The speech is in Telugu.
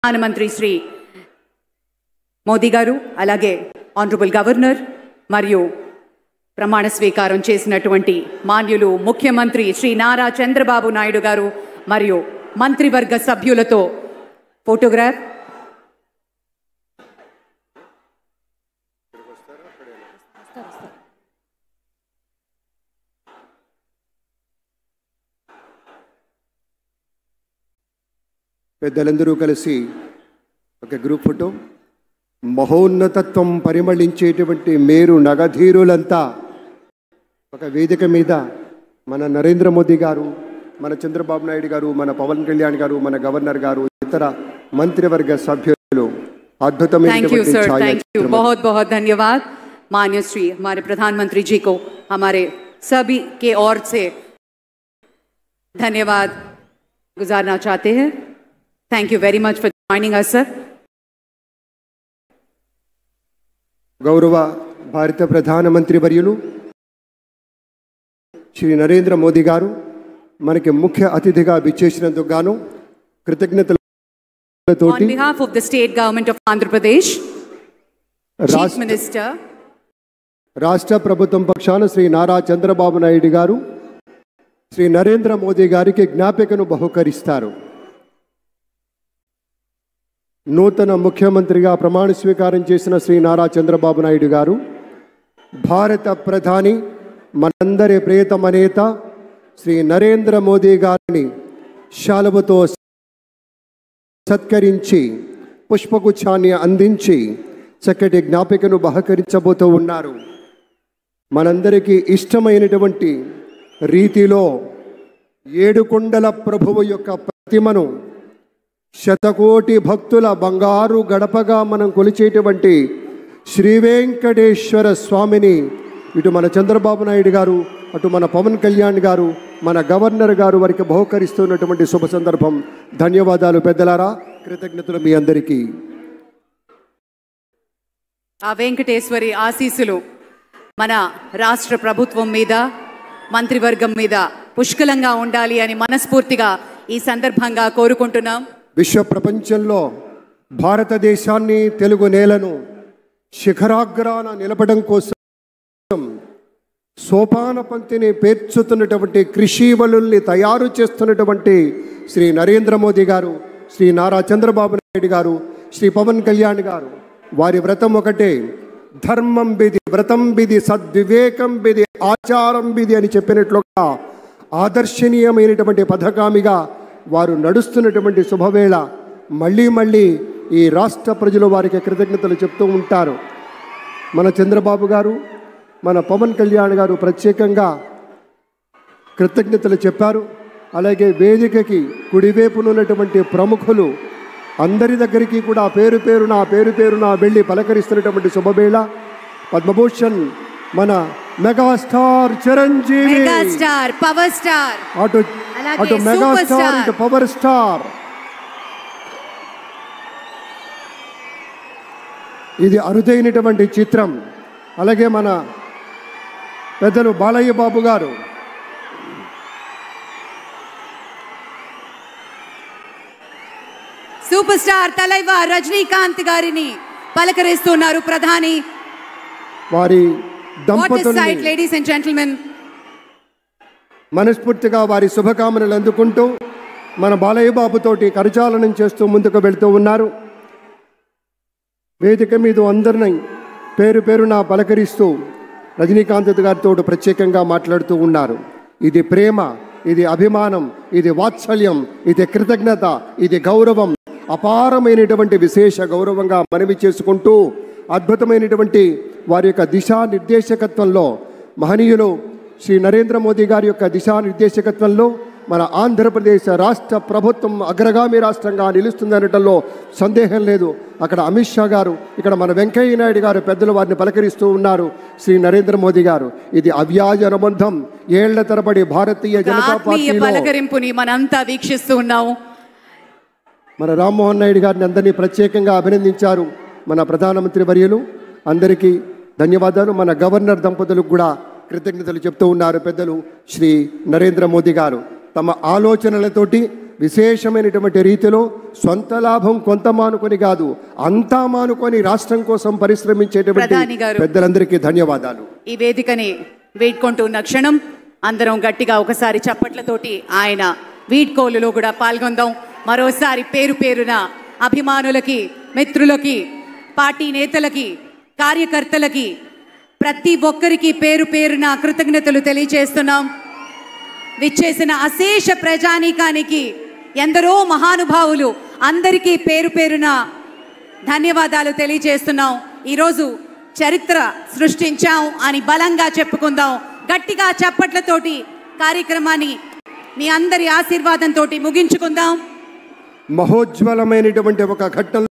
ప్రధానమంత్రి శ్రీ మోదీ గారు అలాగే ఆనరబుల్ గవర్నర్ మరియు ప్రమాణ స్వీకారం చేసినటువంటి మాన్యులు ముఖ్యమంత్రి శ్రీ నారా చంద్రబాబు నాయుడు గారు మరియు మంత్రివర్గ సభ్యులతో ఫోటోగ్రాఫ్. పెద్దలందరూ కలిసి ఒక గ్రూప్ ఫోటో. మహోన్నతత్వం పరిమళించేటువంటి మేరు నగధీరులంతా ఒక వేదిక మీద మన నరేంద్ర మోదీ గారు, మన చంద్రబాబు నాయుడు గారు, మన పవన్ కళ్యాణ్ గారు, మన గవర్నర్ గారు, ఇతర మంత్రివర్గ సభ్యులు అద్భుతమైనటువంటి बहुत बहुत धन्यवाद माननीय श्री हमारे प्रधानमंत्री जी को हमारे सभी के ओर से धन्यवाद गुजारना चाहते हैं. Thank you very much for joining us, sir. గౌరవ భారత ప్రధానమంత్రి వర్యులు శ్రీ నరేంద్ర మోదీ గారు మనకి ముఖ్య అతిథిగా విచ్చేసినందుకు గాను కృతజ్ఞతలతోటి On behalf of the state government of Andhra Pradesh, Chief Minister, రాష్ట్ర ప్రభుత్వం పక్షాన శ్రీ నారా చంద్రబాబు నాయుడు గారు శ్రీ నరేంద్ర మోదీ గారికి జ్ఞాపికను బహుకరిస్తారు. నూతన ముఖ్యమంత్రిగా ప్రమాణ స్వీకారం చేసిన శ్రీ నారా చంద్రబాబు నాయుడు గారు భారత ప్రధాని మనందరి ప్రియతమ నేత శ్రీ నరేంద్ర మోదీ గారిని శాలువతో సత్కరించి పుష్పగుచ్ఛాన్ని అందించి చక్కటి జ్ఞాపికను బహకరించబోతూ ఉన్నారు. మనందరికీ ఇష్టమైనటువంటి రీతిలో ఏడుకొండల ప్రభువు యొక్క ప్రతిమను శతకోటి భక్తుల బంగారు గడపగా మనం కొలిచేటువంటి శ్రీ వెంకటేశ్వర స్వామిని ఇటు మన చంద్రబాబు నాయుడు గారు, అటు మన పవన్ కళ్యాణ్ గారు, మన గవర్నర్ గారు వారికి బహుకరిస్తున్నటువంటి శుభ సందర్భం. ధన్యవాదాలు పెద్దలారా, కృతజ్ఞతలు మీ అందరికీ. ఆ వెంకటేశ్వరి ఆశీస్సులు మన రాష్ట్ర ప్రభుత్వం మీద, మంత్రివర్గం మీద పుష్కలంగా ఉండాలి అని మనస్ఫూర్తిగా ఈ సందర్భంగా కోరుకుంటున్నాం. విశ్వ ప్రపంచంలో భారతదేశాన్ని, తెలుగు నేలను శిఖరాగ్రాన నిలపడం కోసం సోపాన పంక్తిని పేర్చుతున్నటువంటి కృషివలుల్ని తయారు చేస్తున్నటువంటి శ్రీ నరేంద్ర మోదీ గారు, శ్రీ నారా చంద్రబాబు నాయుడు గారు, శ్రీ పవన్ కళ్యాణ్ గారు వారి వ్రతం ఒకటే. ధర్మం బిది, వ్రతం బిది, సద్వివేకం బిది, ఆచారం బిది అని చెప్పినట్లుగా ఆదర్శనీయమైనటువంటి పథకామిగా వారు నడుస్తున్నటువంటి శుభవేళ మళ్ళీ మళ్ళీ ఈ రాష్ట్ర ప్రజలు వారికి కృతజ్ఞతలు చెప్తూ ఉంటారు. మన చంద్రబాబు గారు, మన పవన్ కళ్యాణ్ గారు ప్రత్యేకంగా కృతజ్ఞతలు చెప్పారు. అలాగే వేదికకి కుడివైపునున్నటువంటి ప్రముఖులు అందరి దగ్గరికి కూడా పేరు పేరున వెళ్ళి పలకరిస్తున్నటువంటి శుభవేళ. పద్మభూషణ్ మన megastar Chiranjeevi, megastar power star, అటు మెగాస్టార్ ఇటు పవర్ స్టార్. ఇది అరుదైనటువంటి చిత్రం. అలాగే మన పెద్దలు బాలయ్య బాబు గారు, సూపర్ స్టార్ తలైవా రజనీకాంత్ గారిని పలకరిస్తున్నారు ప్రధాని. వారి దంపతుల్ని లేడీస్ అండ్ జెంటిల్మెన్ మనస్ఫూర్తిగా వారి శుభకామనలు అందుకుంటూ మన బాలయ్య బాబుతోటి కరచాలనం చేస్తూ ముందుకు వెళ్తూ ఉన్నారు. వేదిక మీద అందరినీ పేరు పేరున పలకరిస్తూ రజనీకాంత్ గారితో ప్రత్యేకంగా మాట్లాడుతూ ఉన్నారు. ఇది ప్రేమ, ఇది అభిమానం, ఇది వాత్సల్యం, ఇది కృతజ్ఞత, ఇది గౌరవం, అపారమైనటువంటి విశేష గౌరవంగా మనవి చేసుకుంటూ అద్భుతమైనటువంటి వారి యొక్క దిశానిర్దేశకత్వంలో మహనీయులు శ్రీ నరేంద్ర మోదీ గారి యొక్క దిశానిర్దేశకత్వంలో మన ఆంధ్రప్రదేశ్ రాష్ట్ర ప్రభుత్వం అగ్రగామి రాష్ట్రంగా నిలుస్తుందనటంలో సందేహం లేదు. అక్కడ అమిత్ షా గారు, ఇక్కడ మన వెంకయ్య నాయుడు గారు పెద్దలు వారిని పలకరిస్తూ ఉన్నారు. శ్రీ నరేంద్ర మోదీ గారు, ఇది అవ్యాజ అనుబంధం. ఏళ్ల తరబడి భారతీయ జనతా పార్టీ పలకరింపుని మనంతా వీక్షిస్తూ ఉన్నాము. మన రామ్మోహన్ నాయుడు గారిని అందరినీ ప్రత్యేకంగా అభినందించారు మన ప్రధానమంత్రి వర్యులు. అందరికీ ధన్యవాదాలు. మన గవర్నర్ దంపతులకు కూడా కృతజ్ఞతలు చెప్తూ ఉన్నారు పెద్దలు శ్రీ నరేంద్ర మోదీ గారు. తమ ఆలోచనలతోటి విశేషమైనటువంటి రీతిలో సొంత లాభం కొంత మానుకొని కాదు, అంతా మానుకొని రాష్ట్రం కోసం పరిశ్రమించేటువంటి పెద్దలందరికీ ధన్యవాదాలు. ఈ వేదికని వేడుకుంటున్న క్షణం అందరం గట్టిగా ఒకసారి చప్పట్లతోటి ఆయన వీడ్కోలులో కూడా పాల్గొందాం. మరోసారి పేరు పేరున అభిమానులకి, మిత్రులకి, పార్టీ నేతలకి, కార్యకర్తలకి, ప్రతి ఒక్కరికి పేరు పేరున కృతజ్ఞతలు తెలియజేస్తున్నాం. విచ్చేసిన అశేష ప్రజానీకానికి, ఎందరో మహానుభావులు అందరికీ పేరు పేరున ధన్యవాదాలు తెలియజేస్తున్నాం. ఈరోజు చరిత్ర సృష్టించాం అని బలంగా చెప్పుకుందాం. గట్టిగా చప్పట్లతోటి కార్యక్రమాన్ని మీ అందరి ఆశీర్వాదంతో ముగించుకుందాం. మహోజ్వలమైనటువంటి ఒక ఘట్టం